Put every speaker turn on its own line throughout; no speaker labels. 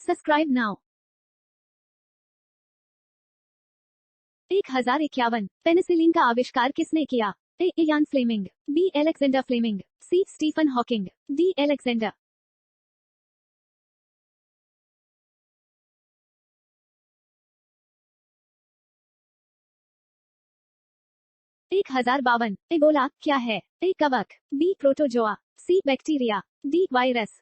Subscribe now. 1051 penicillin का आविष्कार किसने किया? A Ian Fleming, B Alexander Fleming, C Stephen Hawking, D Alexander. 1052 Ebola क्या है? ए कवक, B protozoa, C bacteria, D virus.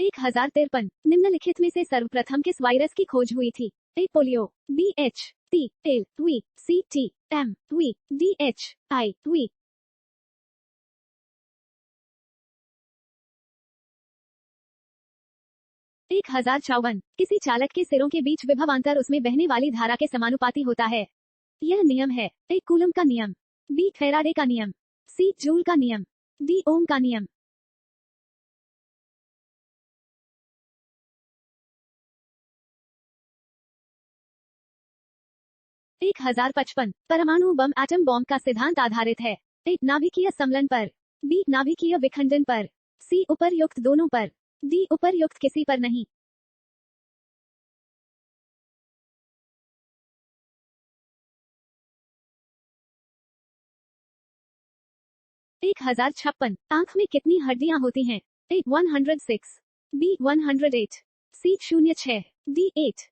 1053 निम्नलिखित में से सर्वप्रथम किस वायरस की खोज हुई थी? A polio, B H T L V, C T M V, D H I V. 1054 किसी चालक के सिरों के बीच विभवांतर उसमें बहने वाली धारा के समानुपाती होता है। यह नियम है ए कूलम का नियम, बी फैराडे का नियम, सी जूल का नियम, डी ओम का नियम। 1055 परमाणु बम एटम बॉम्ब का सिद्धांत आधारित है। ए नाभिकीय सम्मिलन पर, बी नाभिकीय विखंडन पर, सी उपर्युक्त दोनों पर, डी उपर्युक्त किसी पर नहीं। 1056 आंख में कितनी हड्डियां होती हैं? ए 106, बी 108, सी 06, डी 8।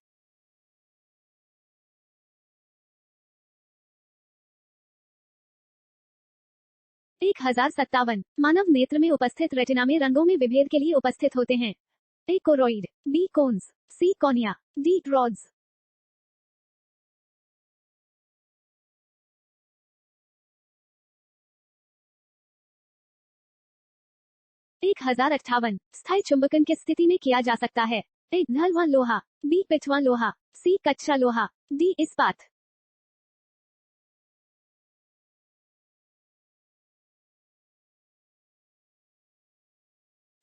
1057 मानव नेत्र में उपस्थित रेटिना में रंगों में विभेद के लिए उपस्थित होते हैं। ए कोरोइड, बी कोन्स, सी कॉर्निया, डी रॉड्स। 1058 स्थायी चुंबकन किस स्थिति में किया जा सकता है? ए ढलवां लोहा, बी पिटवां लोहा, सी कच्चा लोहा, डी इस्पात।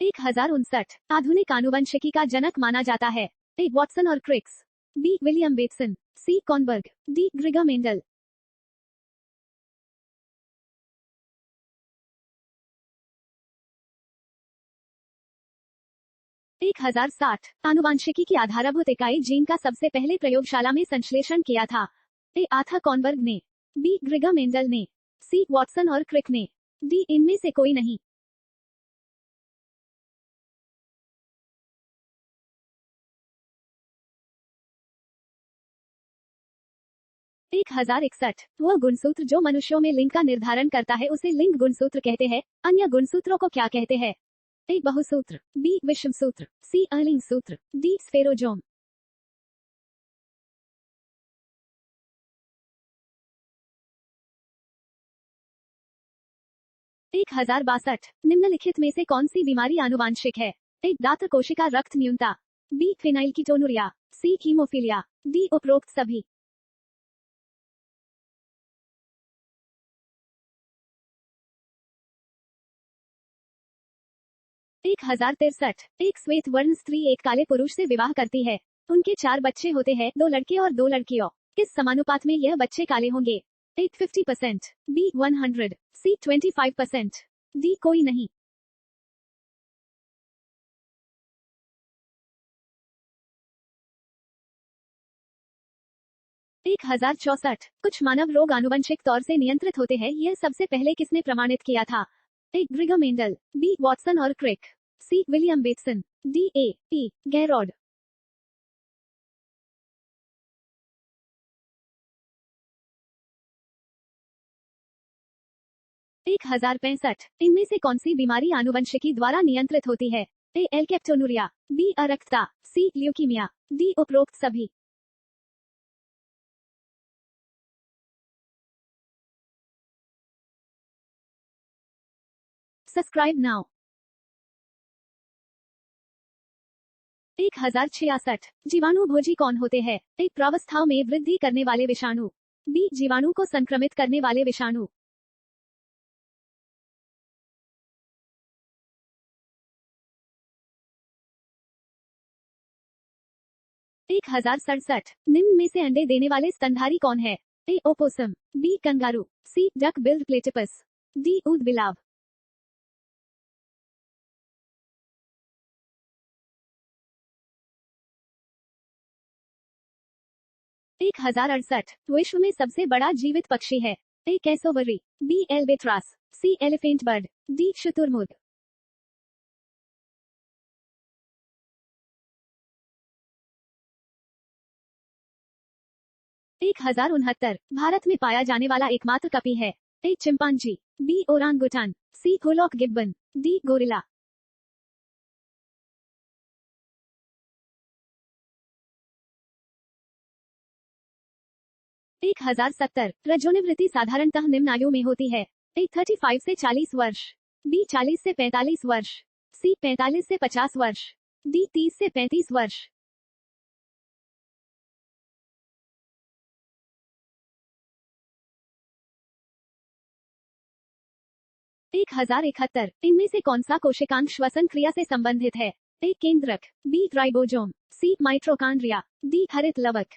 1059 आधुनिक आनुवंशिकी का जनक माना जाता है। ए वॉटसन और क्रिक्स, बी विलियम बेटसन, सी कॉनबर्ग, डी ग्रिगर मेंडल। 1060 आनुवंशिकी की आधारभूत इकाई जीन का सबसे पहले प्रयोगशाला में संश्लेषण किया था। ए आर्थर कॉनबर्ग ने, बी ग्रिगर मेंडल ने, सी वॉटसन और क्रिक ने, डी इनमें से कोई नहीं। 1061 वह गुणसूत्र जो मनुष्यों में लिंग का निर्धारण करता है उसे लिंग गुणसूत्र कहते हैं। अन्य गुणसूत्रों को क्या कहते हैं? ए बहुसूत्र, बी विषम सूत्र, सी अलिंग सूत्र, डी स्फेरोजोम। 1062 निम्नलिखित में से कौन सी बीमारी आनुवांशिक है? ए दात्र कोशिका रक्त न्यूनता, बी फेनाइलकीटोनुरिया, सी हीमोफीलिया, डी उपरोक्त सभी। 1063 एक श्वेत वर्ण स्त्री एक काले पुरुष से विवाह करती है। उनके 4 बच्चे होते हैं, 2 लड़के और 2 लड़कियों। किस समानुपात में यह बच्चे काले होंगे? ए 50%, बी 100, सी 25%, डी कोई नहीं। 1064 कुछ मानव रोग आनुवंशिक तौर से नियंत्रित होते हैं, यह सबसे पहले किसने प्रमाणित किया था? A Gregor Mendel, B Watson और Crick, C William Bateson, D A E Garrod. 1065 इनमें से कौन सी बीमारी आनुवंशिकी द्वारा नियंत्रित होती है? ए एल्केप्टोनुरिया, बी अरक्तता, सी ल्यूकीमिया, डी उपरोक्त सभी। 'Subscribe now'. 1066 जीवाणु भोजी कौन होते हैं? ए प्रावस्थाओं में वृद्धि करने वाले विषाणु, बी जीवाणु को संक्रमित करने वाले विषाणु। 1067 निम्न में से अंडे देने वाले स्तनधारी कौन है? A. opossum, B. kangaroo, C. duck-billed platypus, D. ऊदबिलाव। 1068 विश्व में सबसे बड़ा जीवित पक्षी है। A. कैसोबरी, B. एल्बेट्रास, C. Elephant bird, D. शुतुरमुर्ग। 1069 भारत में पाया जाने वाला एकमात्र कपी है। A. Chimpanzee, B. Orangutan, C. Hoolock gibbon, D. Gorilla. 1070 रजोनिवृत्ति साधारणतः निम्न आयु में होती है। A. 35 से 40 वर्ष, B. 40 से 45 वर्ष, C. 45 से 50 वर्ष, D. 30 से 35 वर्ष। 1071 इनमें से कौन सा कोशिकांग श्वसन क्रिया से संबंधित है। A. केंद्रक, B. Ribosome, C. Mitochondria, D. हरित लवक।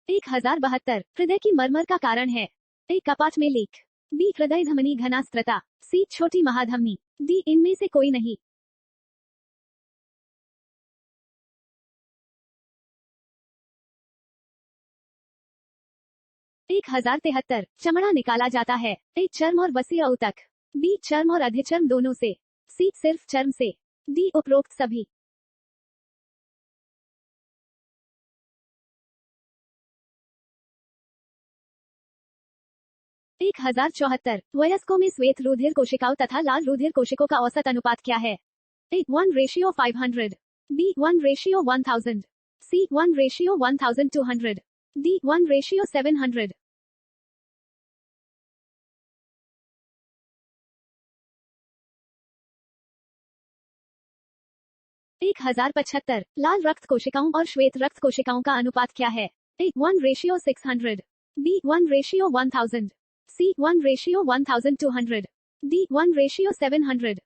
1072 हृदय की मरमर का कारण है। A. कपाट में लीक, B. हृदय धमनी घनास्त्रता, C. छोटी महाधमनी, D. इनमें से कोई नहीं। 1073 चमड़ा निकाला जाता है। A. चर्म और वसीय ऊतक, B. चर्म और अधिचर्म दोनों से, C. सिर्फ चर्म से, D. उपरोक्त सभी। 1074 वयस्कों में श्वेत रुधिर कोशिकाओं तथा लाल रुधिर कोशिकाओं का औसत अनुपात क्या है। A. 1:500, B. 1:1000, C. 1:1200, D. 1:700। 1075 लाल रक्त कोशिकाओं और श्वेत रक्त कोशिकाओं का अनुपात क्या है। A. 1:600, B. 1:1000, C. 1:1200, D. 1:700।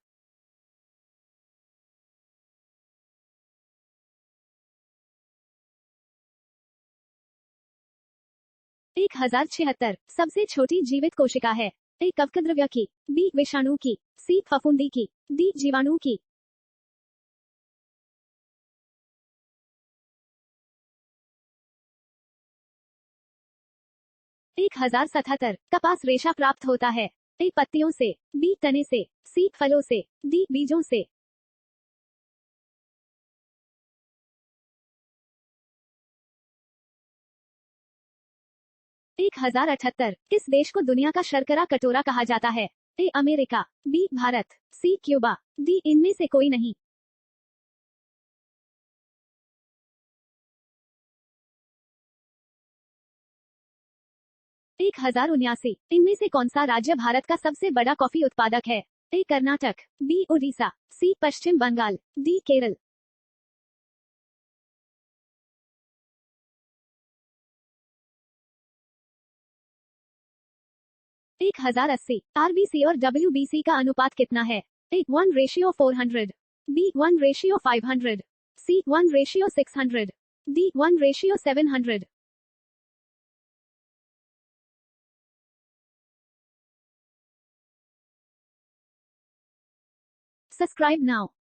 1076 सबसे छोटी जीवित कोशिका है। A. कवकद्रव्य की, B. विषाणु की, C. फफूंदी की, D. जीवाणु की। 1077 कपास रेशा प्राप्त होता है। A. पत्तियों से, B. तने से, C. फलों से, D. बीजों से। 1078 किस देश को दुनिया का शर्करा कटोरा कहा जाता है। A. America, B. Bharat, C. Cuba, D. इनमें से कोई नहीं। 1079 इनमें से कौन सा राज्य भारत का सबसे बड़ा कॉफी उत्पादक है। A. Karnataka, B. Orissa, C. Paschim Bengal, D. Kerala. 1080 RBC और WBC का अनुपात कितना है। A. 1:400, B. 1:500, C. 1:600, D. 1:700। 'Subscribe now'